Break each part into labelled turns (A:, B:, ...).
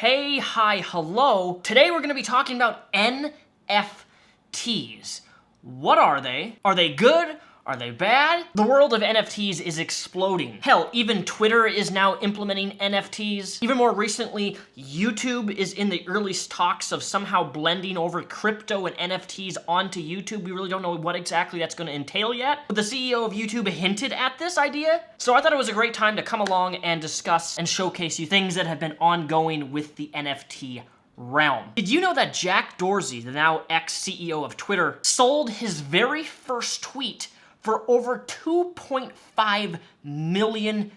A: Hey, hi, hello. Today we're going to be talking about NFTs. What are they? Are they good? Are they bad? The world of NFTs is exploding. Hell, even Twitter is now implementing NFTs. Even more recently, YouTube is in the early talks of somehow blending over crypto and NFTs onto YouTube. We really don't know what exactly that's going to entail yet. But the CEO of YouTube hinted at this idea. So I thought it was a great time to come along and discuss and showcase you things that have been ongoing with the NFT realm. Did you know that Jack Dorsey, the now ex-CEO of Twitter, sold his very first tweet for over $2.5 million.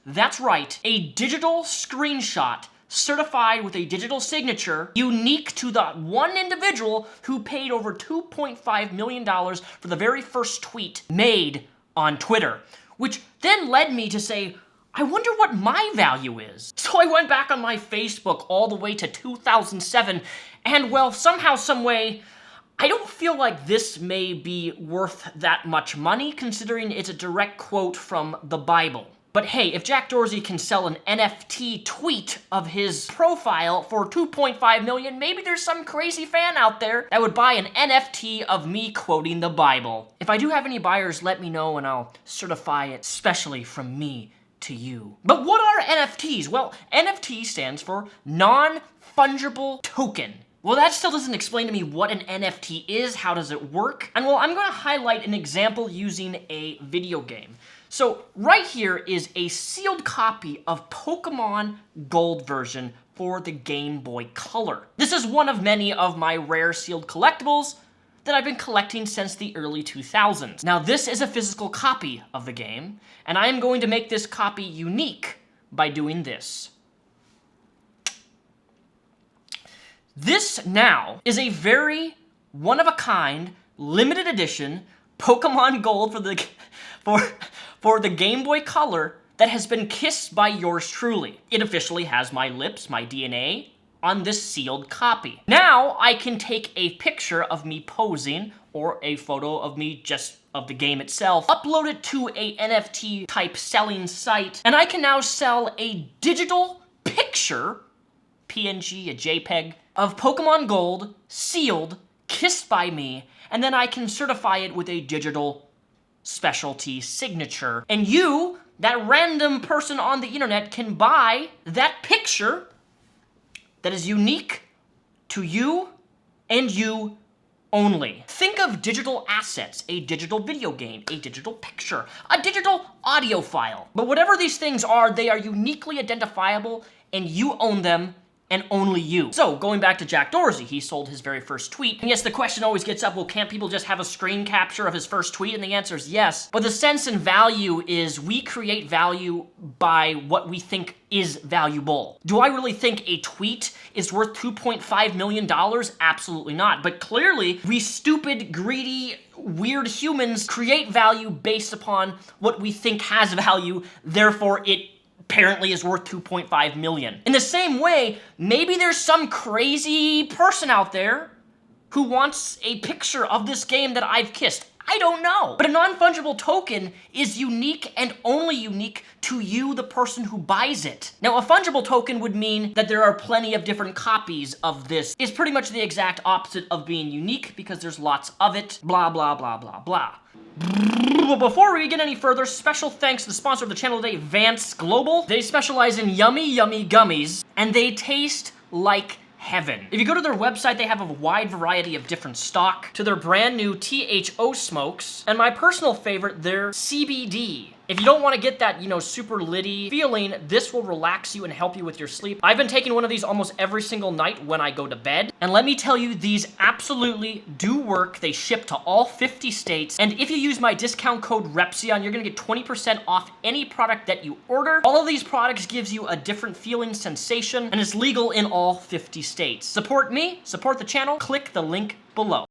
A: That's right, a digital screenshot certified with a digital signature unique to the one individual who paid over $2.5 million for the very first tweet made on Twitter, which then led me to say, I wonder what my value is. So I went back on my Facebook all the way to 2007, and well, somehow, some way, I don't feel like this may be worth that much money, considering it's a direct quote from the Bible. But hey, if Jack Dorsey can sell an NFT tweet of his profile for $2.5 million, maybe there's some crazy fan out there that would buy an NFT of me quoting the Bible. If I do have any buyers, let me know and I'll certify it specially from me to you. But what are NFTs? Well, NFT stands for non-fungible token. Well, that still doesn't explain to me what an NFT is, how does it work? And well, I'm going to highlight an example using a video game. So right here is a sealed copy of Pokemon Gold version for the Game Boy Color. This is one of many of my rare sealed collectibles that I've been collecting since the early 2000s. Now this is a physical copy of the game, and I am going to make this copy unique by doing this. This now is a very one-of-a-kind, limited edition Pokemon Gold for the Game Boy Color that has been kissed by yours truly. It officially has my lips, my DNA, on this sealed copy. Now I can take a picture of me posing or a photo of me just of the game itself, upload it to a NFT type selling site, and I can now sell a digital picture, PNG, a JPEG, of Pokemon Gold, sealed, kissed by me, and then I can certify it with a digital specialty signature. And you, that random person on the internet, can buy that picture that is unique to you and you only. Think of digital assets, a digital video game, a digital picture, a digital audio file. But whatever these things are, they are uniquely identifiable and you own them and only you. So, going back to Jack Dorsey, he sold his very first tweet. And yes, the question always gets up, well, can't people just have a screen capture of his first tweet? And the answer is yes. But the sense and value is we create value by what we think is valuable. Do I really think a tweet is worth $2.5 million? Absolutely not. But clearly, we stupid, greedy, weird humans create value based upon what we think has value, therefore it apparently is worth $2.5 million. In the same way, maybe there's some crazy person out there who wants a picture of this game that I've kissed. I don't know. But a non-fungible token is unique and only unique to you, the person who buys it. Now, a fungible token would mean that there are plenty of different copies of this. It's pretty much the exact opposite of being unique because there's lots of it. Blah, blah, blah, blah, blah. Well, before we get any further, special thanks to the sponsor of the channel today, Vance Global. They specialize in yummy, yummy gummies, and they taste like heaven. If you go to their website, they have a wide variety of different stock, to their brand new THO smokes, and my personal favorite, their CBD. If you don't want to get that, super litty feeling, this will relax you and help you with your sleep. I've been taking one of these almost every single night when I go to bed. And let me tell you, these absolutely do work. They ship to all 50 states. And if you use my discount code Repzion, you're going to get 20% off any product that you order. All of these products gives you a different feeling sensation, and it's legal in all 50 states. Support me, support the channel, click the link below.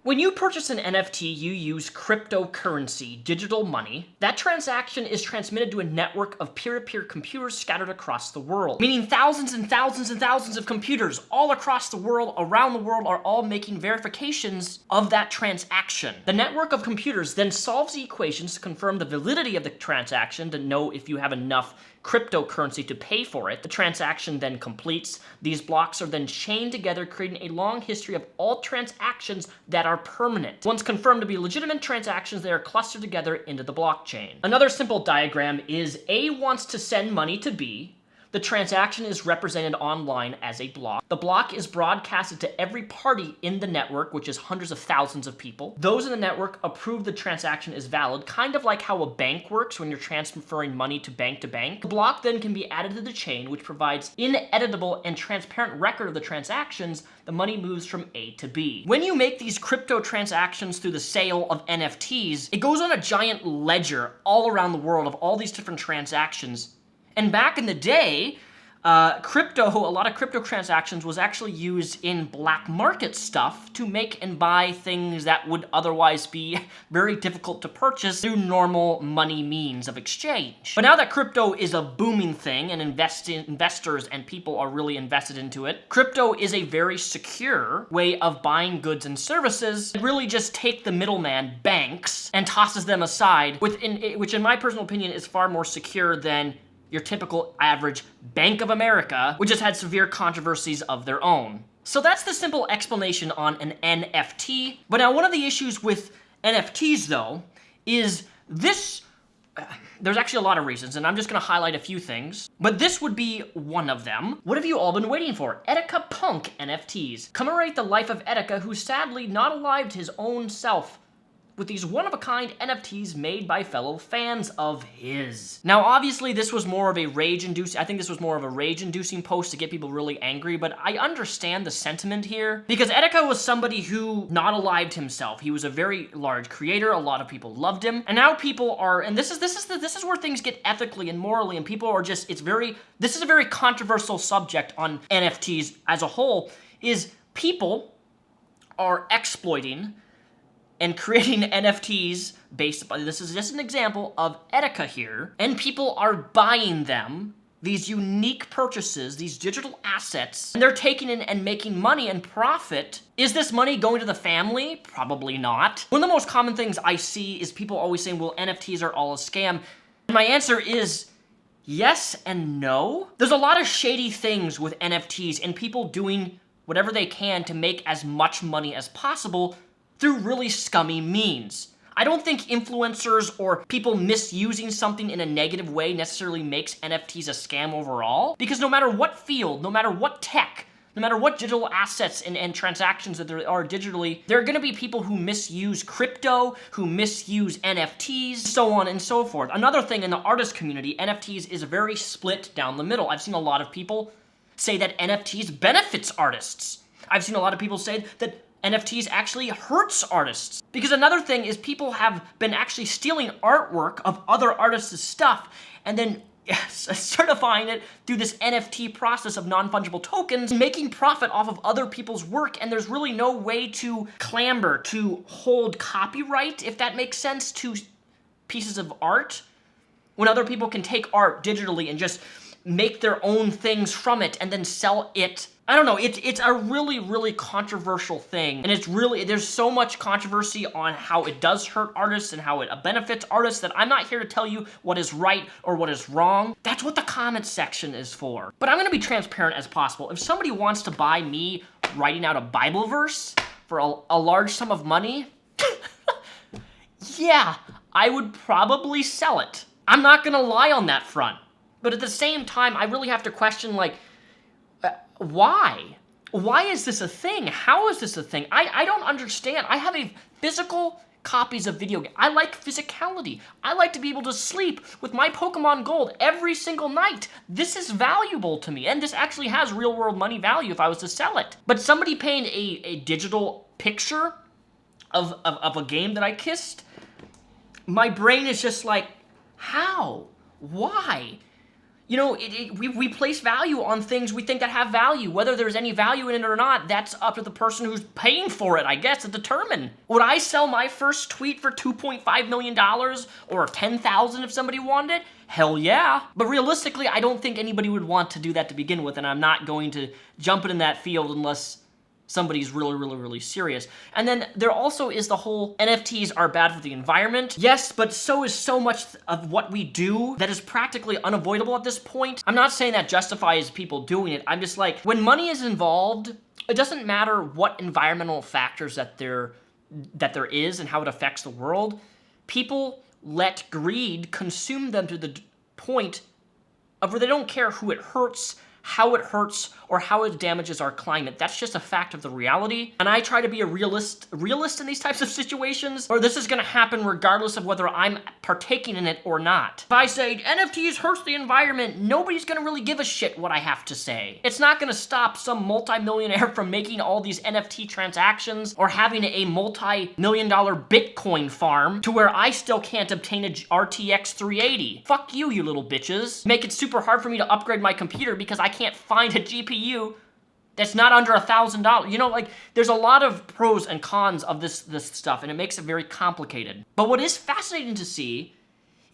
A: When you purchase an NFT, you use cryptocurrency, digital money. That transaction is transmitted to a network of peer-to-peer computers scattered across the world, meaning thousands and thousands and thousands of computers all across the world, around the world, are all making verifications of that transaction. The network of computers then solves the equations to confirm the validity of the transaction to know if you have enough cryptocurrency to pay for it. The transaction then completes. These blocks are then chained together, creating a long history of all transactions that are permanent. Once confirmed to be legitimate transactions, they are clustered together into the blockchain. Another simple diagram is A wants to send money to B. The transaction is represented online as a block. The block is broadcasted to every party in the network, which is hundreds of thousands of people. Those in the network approve the transaction is valid, kind of like how a bank works when you're transferring money to bank. The block then can be added to the chain, which provides ineditable and transparent record of the transactions. The money moves from A to B. When you make these crypto transactions through the sale of NFTs, it goes on a giant ledger all around the world of all these different transactions. And back in the day, a lot of crypto transactions was actually used in black market stuff to make and buy things that would otherwise be very difficult to purchase through normal money means of exchange. But now that crypto is a booming thing and investors and people are really invested into it, crypto is a very secure way of buying goods and services. It really just take the middleman, banks, and tosses them aside, which in my personal opinion is far more secure than your typical average Bank of America, which has had severe controversies of their own. So that's the simple explanation on an NFT. But now one of the issues with NFTs though, is this, there's actually a lot of reasons, and I'm just gonna highlight a few things, but this would be one of them. What have you all been waiting for? Etika Punk NFTs. Commemorate the life of Etika, who sadly not alive to his own self, with these one-of-a-kind NFTs made by fellow fans of his. Now, obviously, this was more of a rage-inducing, I think this was more of a rage-inducing post to get people really angry, but I understand the sentiment here, because Etika was somebody who not alived himself. He was a very large creator, a lot of people loved him, and now people are, and this is where things get ethically and morally, and people are just, this is a very controversial subject on NFTs as a whole, is people are exploiting and creating NFTs based upon, this is just an example of Etika here, and people are buying them, these unique purchases, these digital assets, and they're taking in and making money and profit. Is this money going to the family? Probably not. One of the most common things I see is people always saying, well, NFTs are all a scam. And my answer is yes and no. There's a lot of shady things with NFTs and people doing whatever they can to make as much money as possible through really scummy means. I don't think influencers or people misusing something in a negative way necessarily makes NFTs a scam overall, because no matter what field, no matter what tech, no matter what digital assets and transactions that there are digitally, there are gonna be people who misuse crypto, who misuse NFTs, so on and so forth. Another thing in the artist community, NFTs is very split down the middle. I've seen a lot of people say that NFTs benefits artists. I've seen a lot of people say that NFTs actually hurts artists. Because another thing is people have been actually stealing artwork of other artists' stuff and then certifying it through this NFT process of non-fungible tokens, making profit off of other people's work, and there's really no way to clamber, to hold copyright, if that makes sense, to pieces of art, when other people can take art digitally and just make their own things from it and then sell it. I don't know, it's a really, really controversial thing, and it's really, there's so much controversy on how it does hurt artists and how it benefits artists that I'm not here to tell you what is right or what is wrong. That's what the comments section is for. But I'm gonna be transparent as possible. If somebody wants to buy me writing out a Bible verse for a large sum of money, yeah, I would probably sell it. I'm not gonna lie on that front. But at the same time, I really have to question, like, why? Why is this a thing? How is this a thing? I don't understand. I have a physical copies of video games. I like physicality. I like to be able to sleep with my Pokemon Gold every single night. This is valuable to me, and this actually has real-world money value if I was to sell it. But somebody paying a digital picture of a game that I kissed, my brain is just like, how? Why? You know, we place value on things we think that have value. Whether there's any value in it or not, that's up to the person who's paying for it, I guess, to determine. Would I sell my first tweet for $2.5 million or $10,000 if somebody wanted it? Hell yeah. But realistically, I don't think anybody would want to do that to begin with, and I'm not going to jump in that field unless somebody's really serious. And then there also is the whole NFTs are bad for the environment. Yes, but so is so much of what we do that is practically unavoidable at this point. I'm not saying that justifies people doing it. I'm just like, when money is involved, it doesn't matter what environmental factors that there is and how it affects the world. People let greed consume them to the point of where they don't care who it hurts, how it hurts, or how it damages our climate. That's just a fact of the reality. And I try to be a realist in these types of situations, or this is gonna happen regardless of whether I'm partaking in it or not. If I say NFTs hurts the environment, nobody's gonna really give a shit what I have to say. It's not gonna stop some multi-millionaire from making all these NFT transactions or having a multi-million-dollar Bitcoin farm to where I still can't obtain a RTX 380. Fuck you, you little bitches. Make it super hard for me to upgrade my computer because I can't find a GPU that's not under $1,000. You know, like, there's a lot of pros and cons of this stuff, and it makes it very complicated. But what is fascinating to see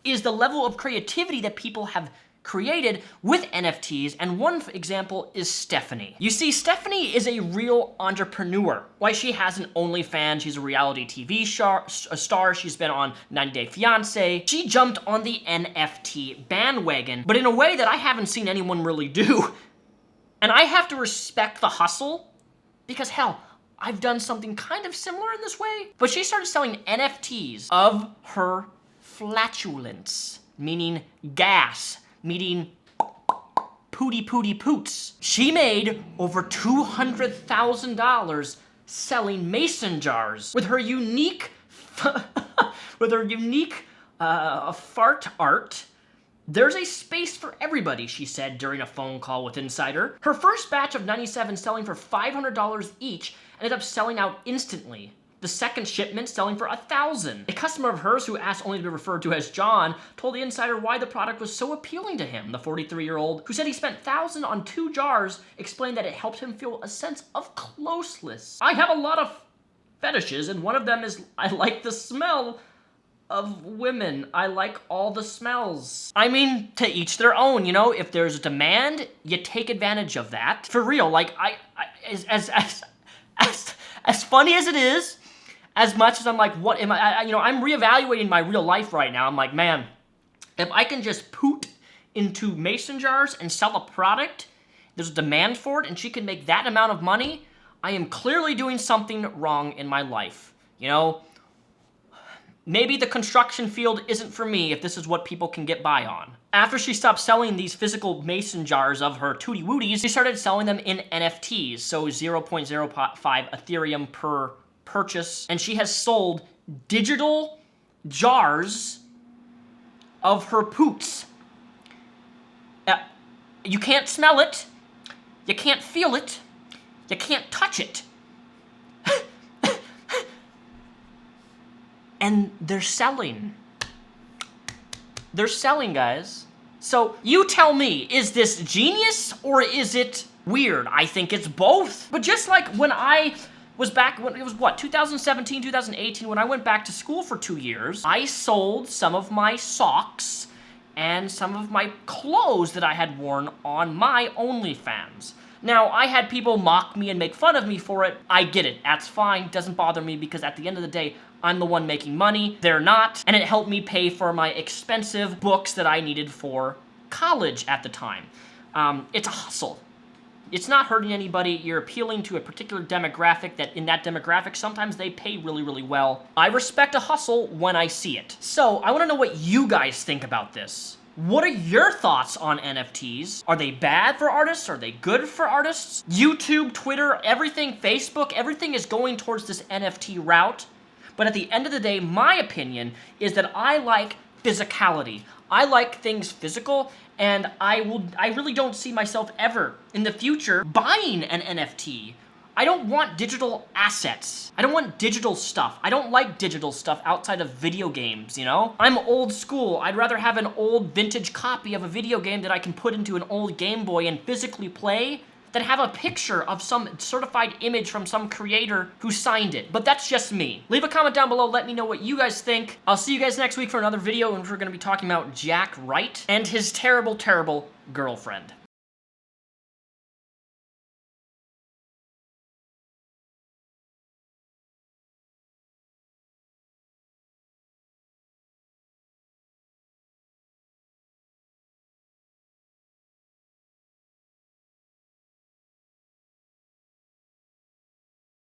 A: is the level of creativity that people have created with NFTs, and one example is Stephanie. You see, Stephanie is a real entrepreneur. Why, she has an OnlyFans, she's a reality TV star, she's been on 90 Day Fiancé. She jumped on the NFT bandwagon, but in a way that I haven't seen anyone really do. And I have to respect the hustle, because hell, I've done something kind of similar in this way. But she started selling NFTs of her flatulence, meaning gas, meaning pooty poots. She made over $200,000 selling mason jars with her unique, fart art. There's a space for everybody, she said during a phone call with Insider. Her first batch of 97 selling for $500 each ended up selling out instantly. The second shipment selling for $1,000. A customer of hers who asked only to be referred to as John told the Insider why the product was so appealing to him. The 43-year-old, who said he spent $1,000 on 2 jars, explained that it helped him feel a sense of closeness. I have a lot of fetishes, and one of them is I like the smell of women. I like all the smells. I mean, to each their own, you know? If there's a demand, you take advantage of that. For real, like, as funny as it is, as much as I'm like, what am I, you know, I'm reevaluating my real life right now. I'm like, man, if I can just poot into mason jars and sell a product, there's a demand for it, and she can make that amount of money, I am clearly doing something wrong in my life. You know, maybe the construction field isn't for me if this is what people can get by on. After she stopped selling these physical mason jars of her Tootie Wooties, she started selling them in NFTs, so 0.05 Ethereum per purchase, and she has sold digital jars of her poots. You can't smell it, you can't feel it, you can't touch it. And they're selling. They're selling, guys. So you tell me, is this genius or is it weird? I think it's both. But just like when I was back, when it was what, 2017, 2018, when I went back to school for 2 years, I sold some of my socks and some of my clothes that I had worn on my OnlyFans. Now, I had people mock me and make fun of me for it. I get it. That's fine. Doesn't bother me because at the end of the day, I'm the one making money. They're not. And it helped me pay for my expensive books that I needed for college at the time. It's a hustle. It's not hurting anybody. You're appealing to a particular demographic that in that demographic, sometimes they pay really well. I respect a hustle when I see it. So I want to know what you guys think about this. What are your thoughts on NFTs? Are they bad for artists? Are they good for artists? YouTube, Twitter, everything, Facebook, everything is going towards this NFT route. But at the end of the day, my opinion is that I like physicality. I like things physical, and I really don't see myself ever in the future buying an NFT. I don't want digital assets. I don't want digital stuff. I don't like digital stuff outside of video games, you know? I'm old school. I'd rather have an old vintage copy of a video game that I can put into an old Game Boy and physically play than have a picture of some certified image from some creator who signed it. But that's just me. Leave a comment down below. Let me know what you guys think. I'll see you guys next week for another video in which we're going to be talking about Jack Wright and his terrible, terrible girlfriend.